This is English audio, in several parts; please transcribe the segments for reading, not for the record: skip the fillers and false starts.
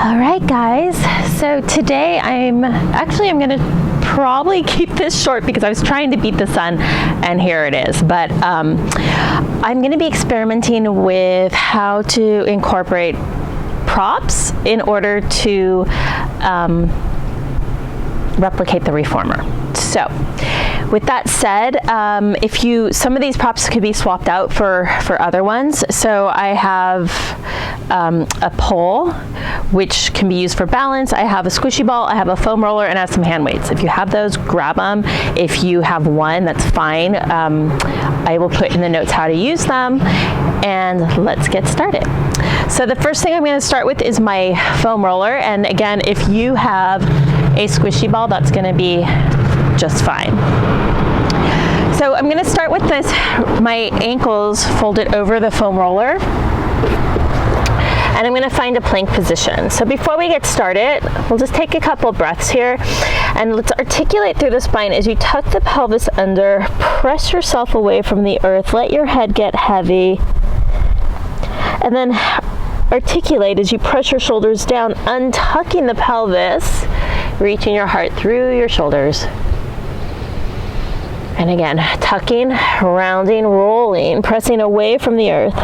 All right, guys, so today I'm going to probably keep this short because I was trying to beat the sun and here it is, but I'm going to be experimenting with how to incorporate props in order to replicate the reformer. So with that said, some of these props could be swapped out for other ones. So I have a pole, which can be used for balance. I have a squishy ball, I have a foam roller, and I have some hand weights. If you have those, grab them. If you have one, that's fine. I will put in the notes how to use them, and let's get started. So the first thing I'm going to start with is my foam roller, and again, if you have a squishy ball, that's going to be just fine. So I'm going to start with this, my ankles folded over the foam roller, and I'm going to find a plank position. So before we get started, we'll just take a couple breaths here, and let's articulate through the spine as you tuck the pelvis under, press yourself away from the earth, let your head get heavy, and then articulate as you press your shoulders down, untucking the pelvis, reaching your heart through your shoulders. And again, tucking, rounding, rolling, pressing away from the earth.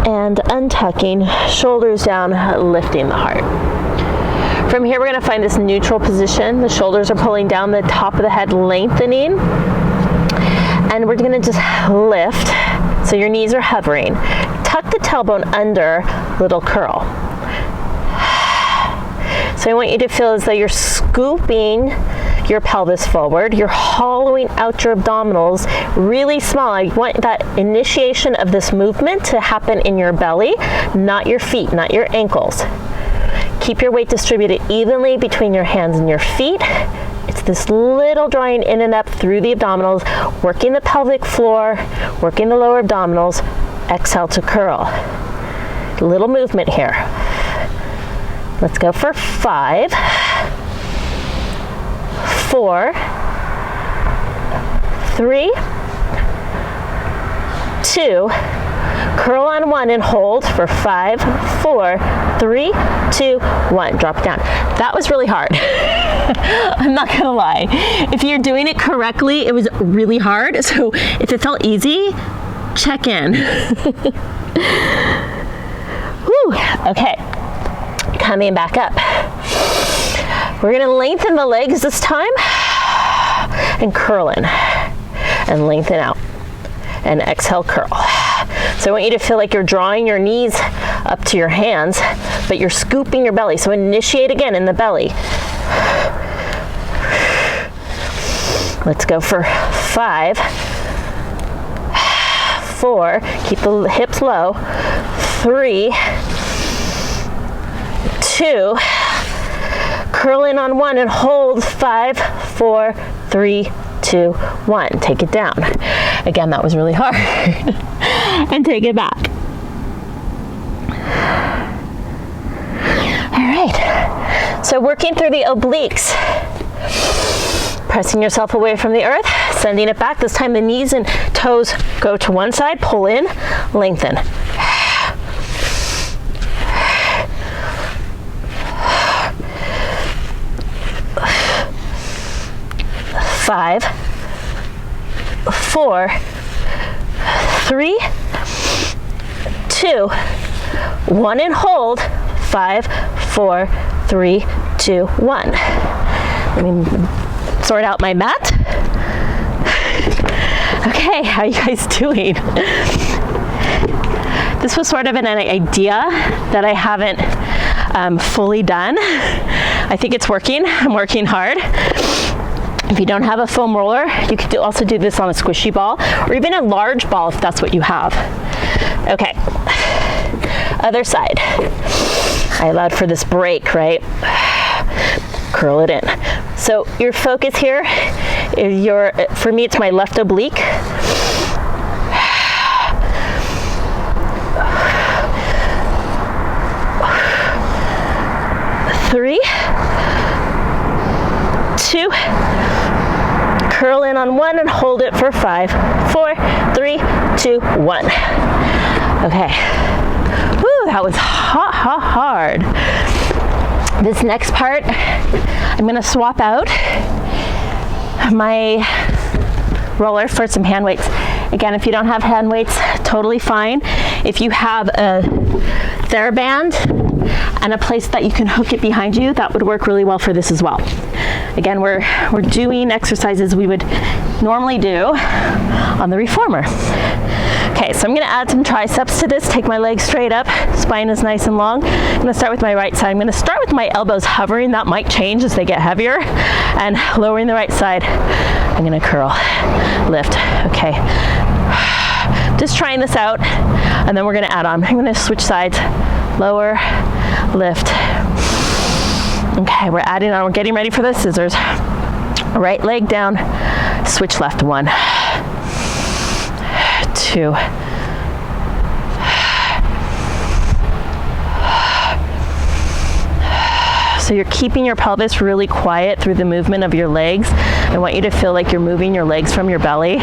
And untucking, shoulders down, lifting the heart. From here, we're going to find this neutral position. The shoulders are pulling down, the top of the head lengthening. And we're going to just lift, so your knees are hovering. Tuck the tailbone under, little curl. So I want you to feel as though you're scooping your pelvis forward. You're hollowing out your abdominals really small. I want that initiation of this movement to happen in your belly, not your feet, not your ankles. Keep your weight distributed evenly between your hands and your feet. It's this little drawing in and up through the abdominals, working the pelvic floor, working the lower abdominals. Exhale to curl. Little movement here. Let's go for 5, 4, 3, 2, curl on 1 and hold for 5, 4, 3, 2, 1. Drop it down. That was really hard. I'm not gonna lie. If you're doing it correctly, it was really hard. So if it felt easy, check in. Whew. Okay. Coming back up. We're going to lengthen the legs this time and curl in and lengthen out and exhale, curl. So I want you to feel like you're drawing your knees up to your hands, but you're scooping your belly. So initiate again in the belly. Let's go for 5, 4, keep the hips low, 3, 2, curl in on 1 and hold, 5, 4, 3, 2, 1. Take it down. Again, that was really hard. And take it back. All right. So working through the obliques. Pressing yourself away from the earth, sending it back. This time the knees and toes go to one side, pull in, lengthen. 5, 4, 3, 2, 1 and hold. 5, 4, 3, 2, 1. Let me sort out my mat. Okay, how are you guys doing? This was sort of an idea that I haven't fully done. I think it's working. I'm working hard. If you don't have a foam roller, you could also do this on a squishy ball or even a large ball if that's what you have. Okay, other side. I allowed for this break, right? Curl it in. So your focus here is for me it's my left oblique. 3, 2, curl in on 1 and hold it for 5, 4, 3, 2, 1. Okay. Woo. that was hard. This next part, I'm gonna swap out my roller for some hand weights. Again, if you don't have hand weights, totally fine. If you have a TheraBand and a place that you can hook it behind you, that would work really well for this as well. Again, we're doing exercises we would normally do on the reformer. Okay, so I'm gonna add some triceps to this, take my legs straight up, spine is nice and long. I'm gonna start with my right side. I'm gonna start with my elbows hovering, that might change as they get heavier, and lowering the right side. I'm gonna curl, lift, okay. Just trying this out, and then we're gonna add on. I'm gonna switch sides, lower, lift. Okay, we're adding on, we're getting ready for the scissors. Right leg down, switch left, 1, 2, so you're keeping your pelvis really quiet through the movement of your legs. I want you to feel like you're moving your legs from your belly.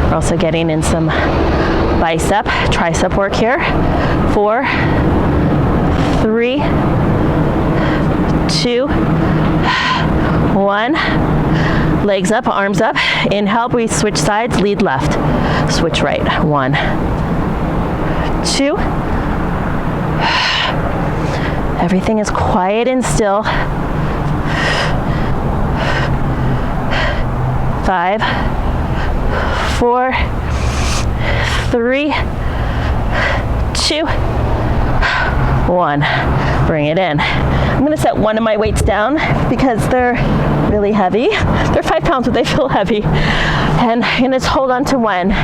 We're also getting in some bicep, tricep work here. 4, 3, 2, 1. Legs up, arms up. Inhale, we switch sides, lead left. Switch right. 1, 2. Everything is quiet and still. 5, 4, 3, 2, 1. Bring it in. I'm going to set one of my weights down because they're really heavy. They're 5 pounds, but they feel heavy. And I'm going to hold on to one.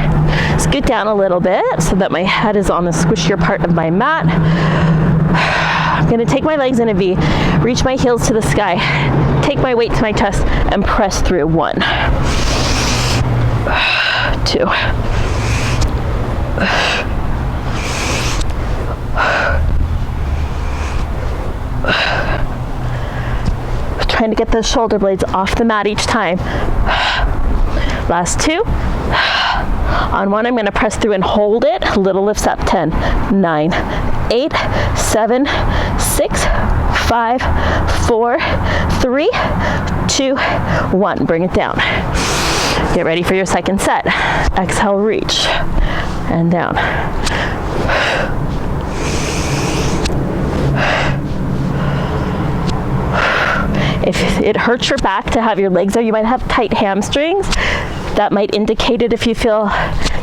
Scoot down a little bit so that my head is on the squishier part of my mat. I'm going to take my legs in a V, reach my heels to the sky, take my weight to my chest, and press through. 1, 2. Trying to get those shoulder blades off the mat each time. Last 2. On 1, I'm going to press through and hold it. Little lifts up. 10, 9, 8, 7, 6, 5, 4, 3, 2, 1. Bring it down. Get ready for your second set. Exhale, reach, and down. If it hurts your back to have your legs there, you might have tight hamstrings. That might indicate it. If you feel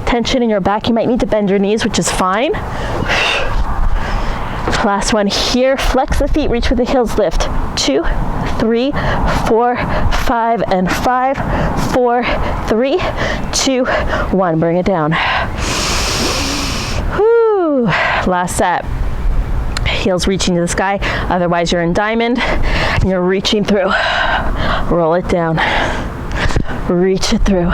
tension in your back, you might need to bend your knees, which is fine. Last one here. Flex the feet, reach with the heels, lift. 2, 3, 4, 5, and 5, 4, 3, 2, 1. Bring it down. Whew. Last set. Heels reaching to the sky. Otherwise, you're in diamond. And you're reaching through. Roll it down. Reach it through.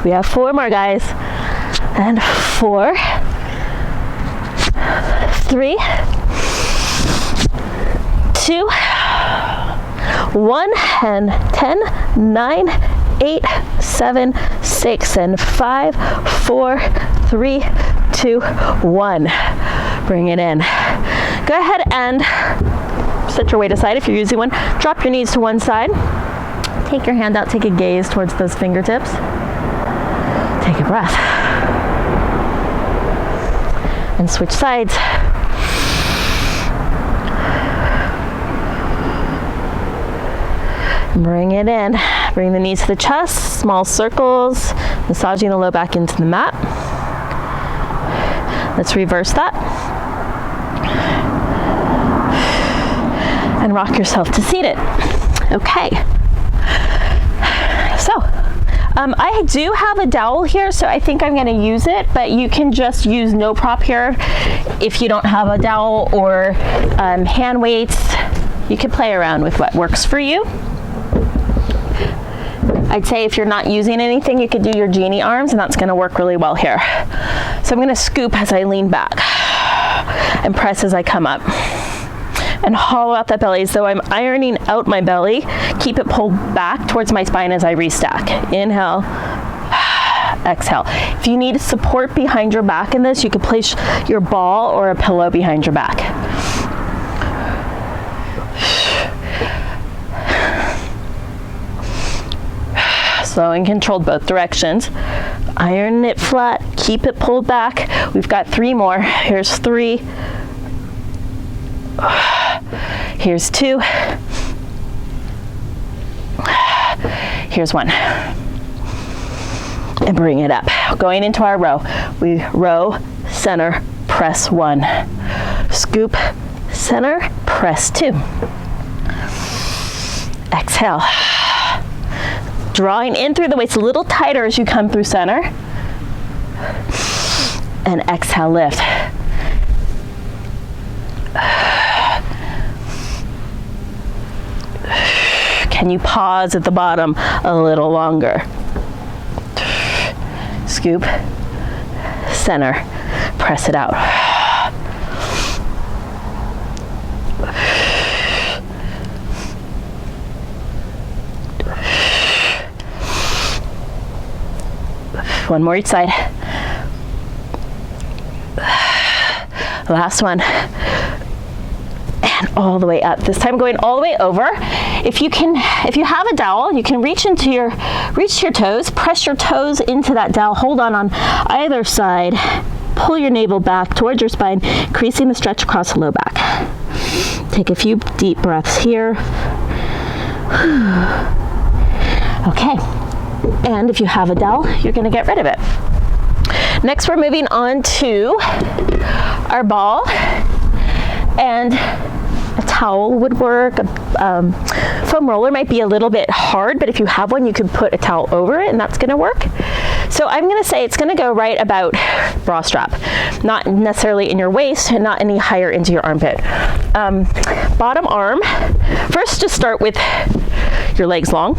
We have 4 more, guys. And 4, 3, 2, 1, and 10, 9, 8, 7, 6, and 5, 4, 3, 2, 1. Bring it in. Go ahead and set your weight aside if you're using one. Drop your knees to one side. Take your hand out, take a gaze towards those fingertips. Take a breath. And switch sides. Bring it in. Bring the knees to the chest, small circles, massaging the low back into the mat. Let's reverse that. And rock yourself to seated. Okay. So, I do have a dowel here, so I think I'm going to use it, but you can just use no prop here if you don't have a dowel or hand weights. You can play around with what works for you. I'd say if you're not using anything, you could do your genie arms, and that's going to work really well here. So I'm going to scoop as I lean back and press as I come up. and hollow out that belly as though I'm ironing out my belly. Keep it pulled back towards my spine as I restack. Inhale, exhale. If you need support behind your back in this, you could place your ball or a pillow behind your back. Slow and controlled both directions. Iron it flat, keep it pulled back. We've got 3 more. Here's 3. Here's 2. Here's 1. And bring it up. Going into our row. We row, center, press 1. Scoop, center, press 2. Exhale. Drawing in through the waist a little tighter as you come through center. And exhale, lift. Can you pause at the bottom a little longer? Scoop, center, press it out. One more each side. Last one. And all the way up. This time going all the way over. If you have a dowel, you can reach to your toes, press your toes into that dowel, hold on either side, pull your navel back towards your spine, increasing the stretch across the low back. Take a few deep breaths here. Okay. And if you have a dowel, you're going to get rid of it. Next, we're moving on to our ball, and a towel would work. Foam roller might be a little bit hard, but if you have one, you can put a towel over it, and that's going to work. So I'm going to say it's going to go right about bra strap, not necessarily in your waist and not any higher into your armpit. Bottom arm, first just start with your legs long.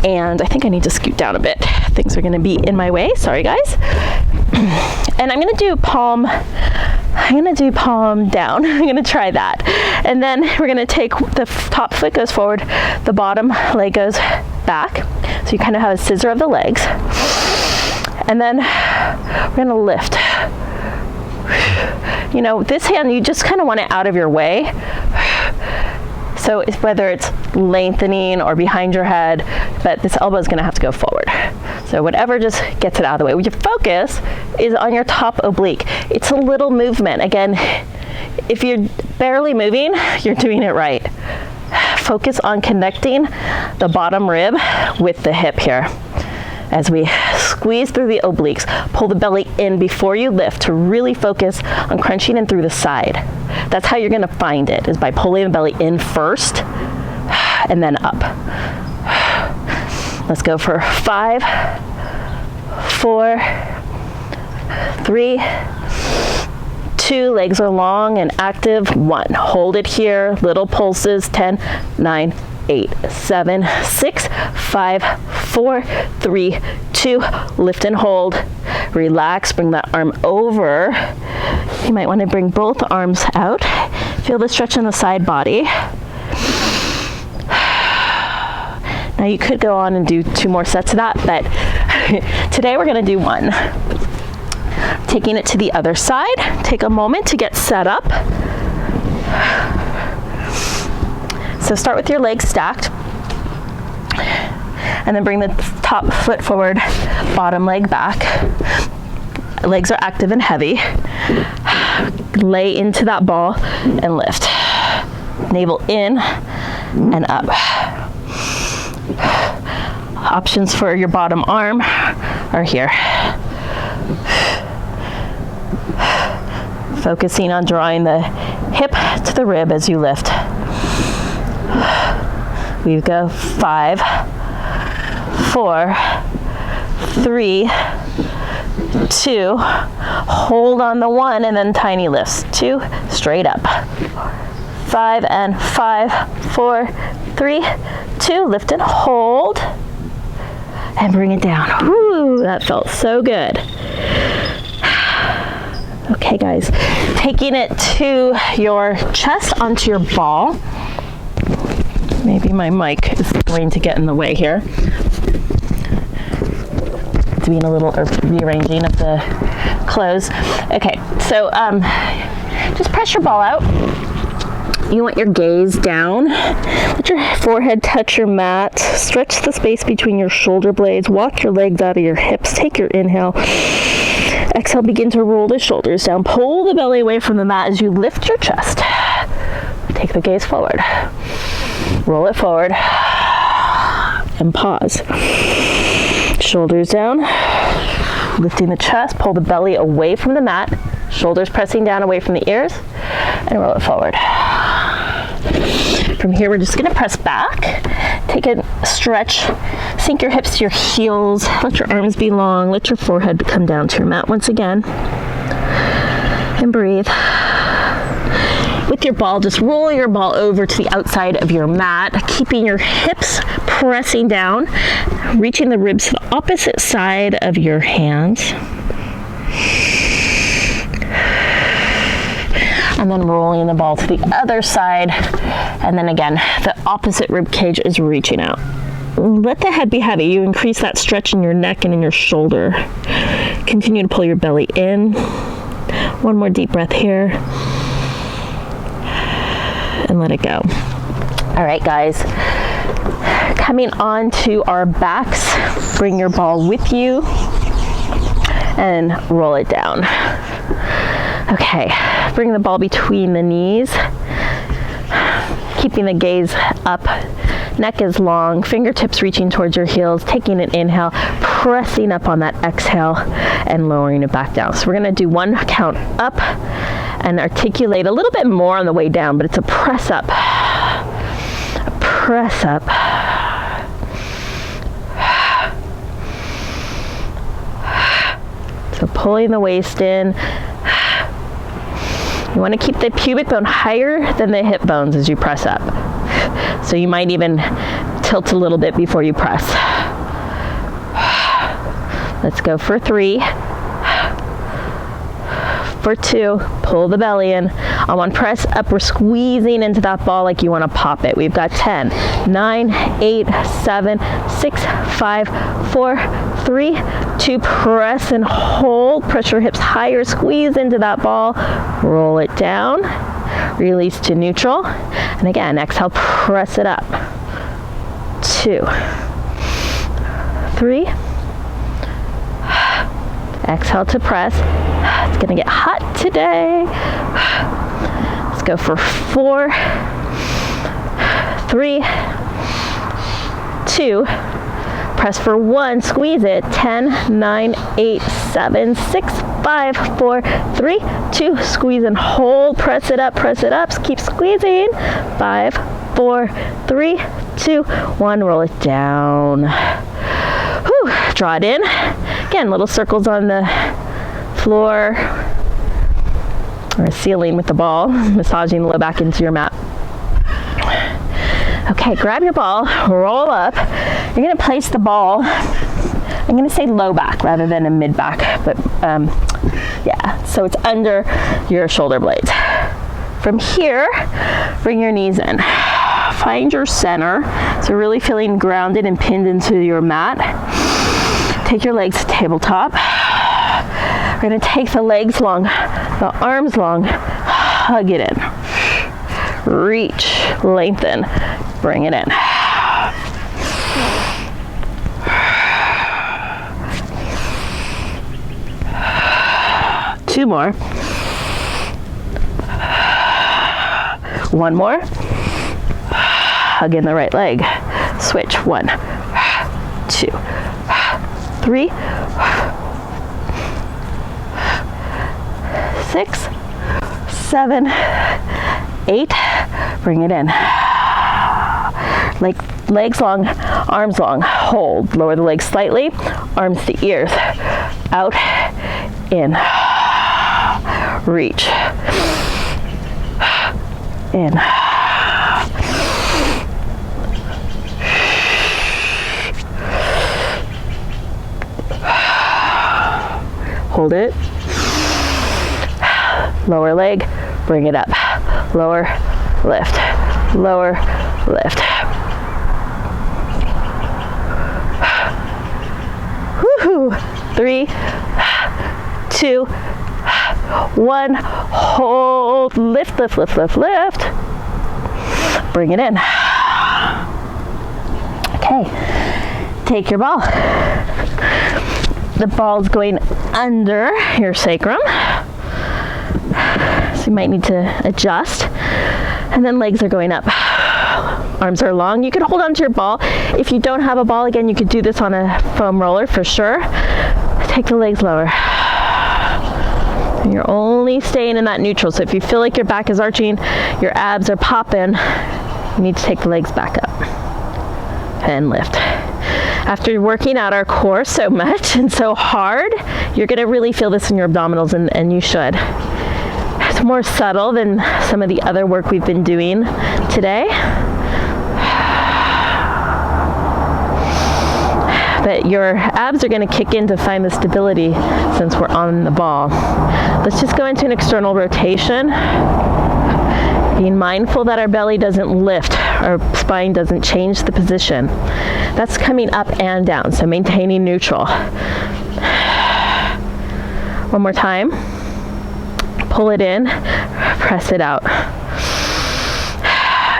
And I think I need to scoot down a bit. Things are going to be in my way. Sorry, guys. And I'm going to do palm down. I'm going to try that. And then we're going to take the top foot goes forward, the bottom leg goes back. So you kind of have a scissor of the legs. And then we're going to lift. You know, this hand, you just kind of want it out of your way. So whether it's lengthening or behind your head, but this elbow is going to have to go forward. So whatever just gets it out of the way. Your focus is on your top oblique. It's a little movement. Again, if you're barely moving, you're doing it right. Focus on connecting the bottom rib with the hip here. As we squeeze through the obliques, pull the belly in before you lift to really focus on crunching in through the side. That's how you're going to find it, is by pulling the belly in first and then up. Let's go for 5, 4, 3, 2, legs are long and active, 1. Hold it here, little pulses, 10, 9, 8, 7, 6, 5, 4, 3, 2, lift and hold. Relax, bring that arm over. You might want to bring both arms out. Feel the stretch in the side body. Now you could go on and do 2 more sets of that, but today we're going to do 1. Taking it to the other side, take a moment to get set up. So start with your legs stacked, and then bring the top foot forward, bottom leg back. Legs are active and heavy. Lay into that ball and lift. Navel in and up. Options for your bottom arm are here. Focusing on drawing the hip to the rib as you lift. We go 5, 4, 3, 2, hold on the 1, and then tiny lifts. 2, straight up. 5 and 5, 4, 3, 2, lift and hold. And bring it down. Woo, that felt so good. Okay guys, taking it to your chest, onto your ball. Maybe my mic is going to get in the way here. Doing a little rearranging of the clothes. Okay, so just press your ball out. You want your gaze down. Let your forehead touch your mat. Stretch the space between your shoulder blades. Walk your legs out of your hips. Take your inhale. Exhale, begin to roll the shoulders down. Pull the belly away from the mat as you lift your chest. Take the gaze forward. Roll it forward. And pause. Shoulders down. Lifting the chest. Pull the belly away from the mat. Shoulders pressing down away from the ears. And roll it forward. From here, we're just going to press back. Take a stretch. Sink your hips to your heels. Let your arms be long. Let your forehead come down to your mat once again. And breathe. With your ball, just roll your ball over to the outside of your mat, keeping your hips pressing down, reaching the ribs to the opposite side of your hands. And then rolling the ball to the other side. And then again, the opposite rib cage is reaching out. Let the head be heavy. You increase that stretch in your neck and in your shoulder. Continue to pull your belly in. One more deep breath here. And let it go. All right, guys. Coming on to our backs, bring your ball with you and roll it down. Okay, bring the ball between the knees, keeping the gaze up, neck is long, fingertips reaching towards your heels, taking an inhale, pressing up on that exhale, and lowering it back down. So we're gonna do one count up and articulate a little bit more on the way down, but it's a press up, press up. So pulling the waist in. You want to keep the pubic bone higher than the hip bones as you press up. So you might even tilt a little bit before you press. Let's go for 3. For 2, pull the belly in. On one press up, we're squeezing into that ball like you want to pop it. We've got 10, 9, 8, 7, 6, 5, 4, 3, 2, press and hold. Press your hips higher, squeeze into that ball. Roll it down, release to neutral. And again, exhale, press it up. 2, 3. Exhale to press. It's gonna get hot today. Let's go for 4, 3, 2, press for 1, squeeze it, 10, 9, 8, 7, 6, 5, 4, 3, 2, squeeze and hold, press it up, keep squeezing, 5, 4, 3, 2, 1, roll it down. Whew, draw it in. Again, little circles on the floor or ceiling with the ball, massaging the low back into your mat. Okay, grab your ball, roll up. You're gonna place the ball, I'm gonna say low back rather than a mid back, but yeah, so it's under your shoulder blades. From here, bring your knees in. Find your center, so really feeling grounded and pinned into your mat. Take your legs to tabletop. We're gonna take the legs long, the arms long, hug it in. Reach, lengthen, bring it in. 2 more. 1 more. Hug in the right leg. Switch. 1, 2, 3, 6, 7, 8. Bring it in. Legs long, arms long. Hold. Lower the legs slightly. Arms to ears. Out. In. Reach. In. Hold it. Lower leg, bring it up. Lower, lift. Lower, lift. Woohoo! 3, 2, 1. Hold, lift, lift, lift, lift, lift. Bring it in. Okay, take your ball. The ball's going under your sacrum. So you might need to adjust. And then legs are going up. Arms are long. You can hold onto your ball. If you don't have a ball, again, you could do this on a foam roller for sure. Take the legs lower. And you're only staying in that neutral. So if you feel like your back is arching, your abs are popping, you need to take the legs back up and lift. After working out our core so much and so hard, you're going to really feel this in your abdominals, and you should. It's more subtle than some of the other work we've been doing today. But your abs are going to kick in to find the stability since we're on the ball. Let's just go into an external rotation. Being mindful that our belly doesn't lift, our spine doesn't change the position. That's coming up and down, so maintaining neutral. One more time. Pull it in, press it out.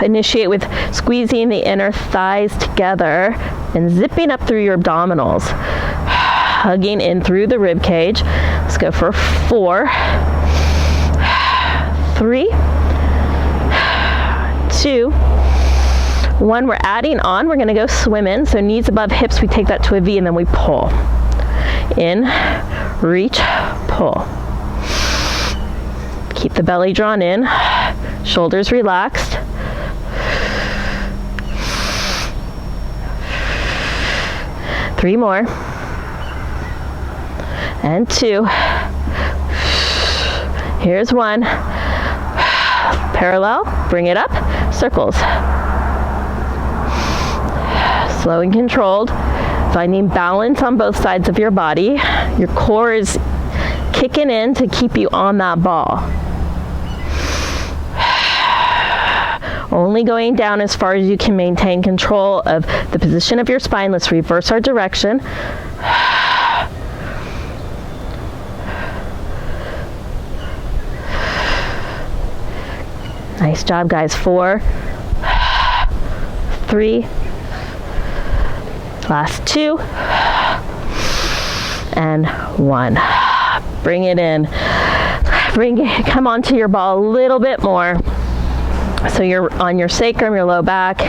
Initiate with squeezing the inner thighs together and zipping up through your abdominals. Hugging in through the rib cage. Let's go for 4, 3, 2, 1. We're adding on. We're going to go swim in. So knees above hips, we take that to a V, and then we pull. In, reach, pull. Keep the belly drawn in, shoulders relaxed. Three more. And 2. Here's 1. Parallel, bring it up, circles. Slow and controlled, finding balance on both sides of your body. Your core is kicking in to keep you on that ball. Only going down as far as you can maintain control of the position of your spine. Let's reverse our direction. Nice job, guys. 4, 3, last 2, and 1. Bring it in. Come onto your ball a little bit more. So you're on your sacrum, your low back,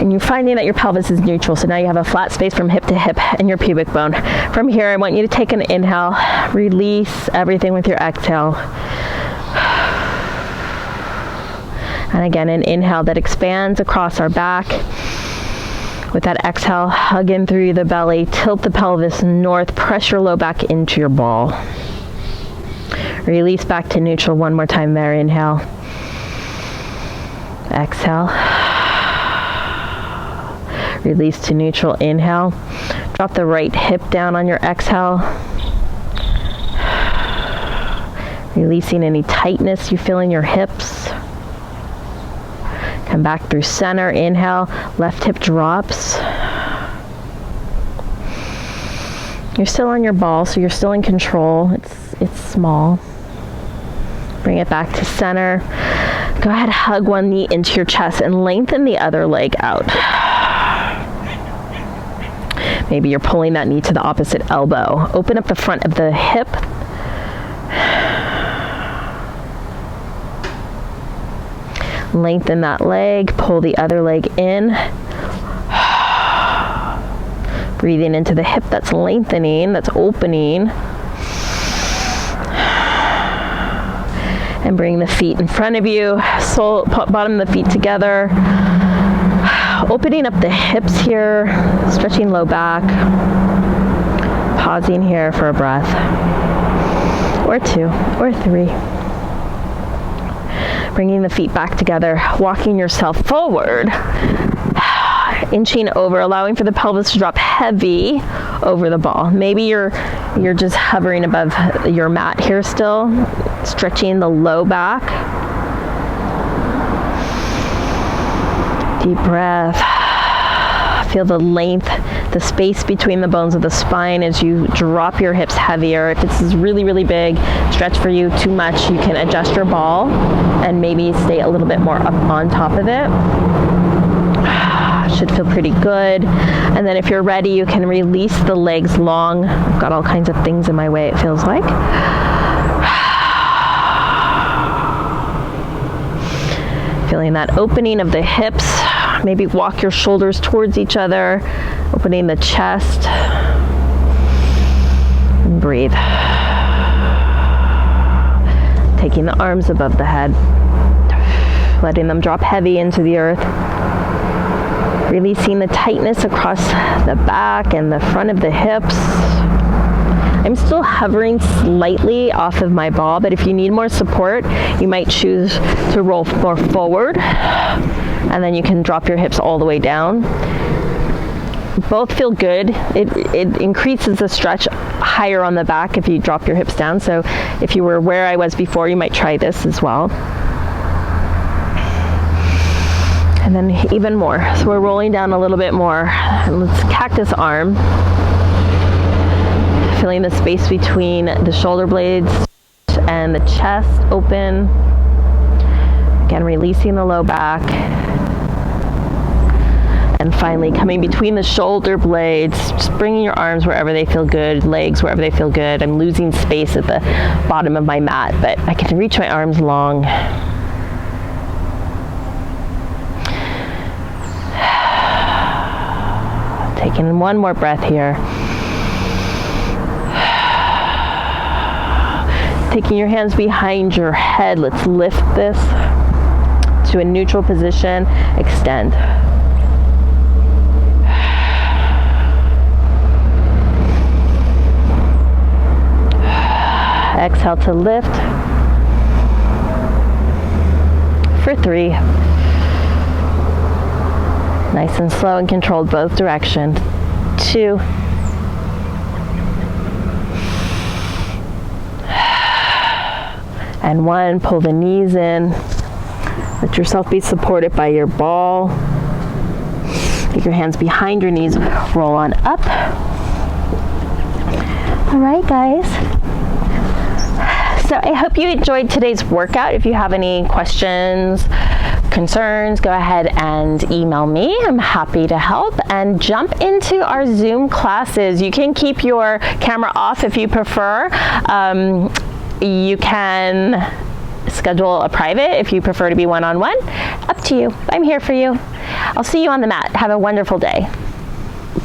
and you're finding that your pelvis is neutral. So now you have a flat space from hip to hip and your pubic bone. From here, I want you to take an inhale, release everything with your exhale. And again, an inhale that expands across our back. With that exhale, hug in through the belly, tilt the pelvis north, press your low back into your ball. Release back to neutral one more time there. Inhale. Exhale. Release to neutral. Inhale. Drop the right hip down on your exhale. Releasing any tightness you feel in your hips. Come back through center. Inhale. Left hip drops. You're still on your ball, so you're still in control. It's small. Bring it back to center. Go ahead, hug one knee into your chest and lengthen the other leg out. Maybe you're pulling that knee to the opposite elbow. Open up the front of the hip. Lengthen that leg, pull the other leg in. Breathing into the hip that's lengthening, that's opening. And bring the feet in front of you, sole, bottom of the feet together. Opening up the hips here, stretching low back. Pausing here for a breath. Or 2, or 3. Bringing the feet back together, walking yourself forward. Inching over, allowing for the pelvis to drop heavy over the ball. Maybe you're just hovering above your mat here still. Stretching the low back. Deep breath. Feel the length, the space between the bones of the spine as you drop your hips heavier. If this is really, really big, stretch for you too much, you can adjust your ball and maybe stay a little bit more up on top of it. Should feel pretty good. And then if you're ready, you can release the legs long. I've got all kinds of things in my way, it feels like. Feeling that opening of the hips. Maybe walk your shoulders towards each other, opening the chest. And breathe. Taking the arms above the head, letting them drop heavy into the earth. Releasing the tightness across the back and the front of the hips. I'm still hovering slightly off of my ball, but if you need more support, you might choose to roll more forward, and then you can drop your hips all the way down. Both feel good. It increases the stretch higher on the back if you drop your hips down. So if you were where I was before, you might try this as well. And then even more. So we're rolling down a little bit more. And let's cactus arm. Feeling the space between the shoulder blades and the chest open. Again, releasing the low back. And finally coming between the shoulder blades, just bringing your arms wherever they feel good, legs wherever they feel good. I'm losing space at the bottom of my mat, but I can reach my arms long. Taking one more breath here. Taking your hands behind your head, let's lift this to a neutral position, extend. Exhale to lift. For 3. Nice and slow and controlled both directions. 2. And 1, pull the knees in. Let yourself be supported by your ball. Keep your hands behind your knees, roll on up. All right, guys. So I hope you enjoyed today's workout. If you have any questions, concerns, go ahead and email me. I'm happy to help. And jump into our Zoom classes. You can keep your camera off if you prefer. You can schedule a private if you prefer to be one-on-one. Up to you. I'm here for you. I'll see you on the mat. Have a wonderful day.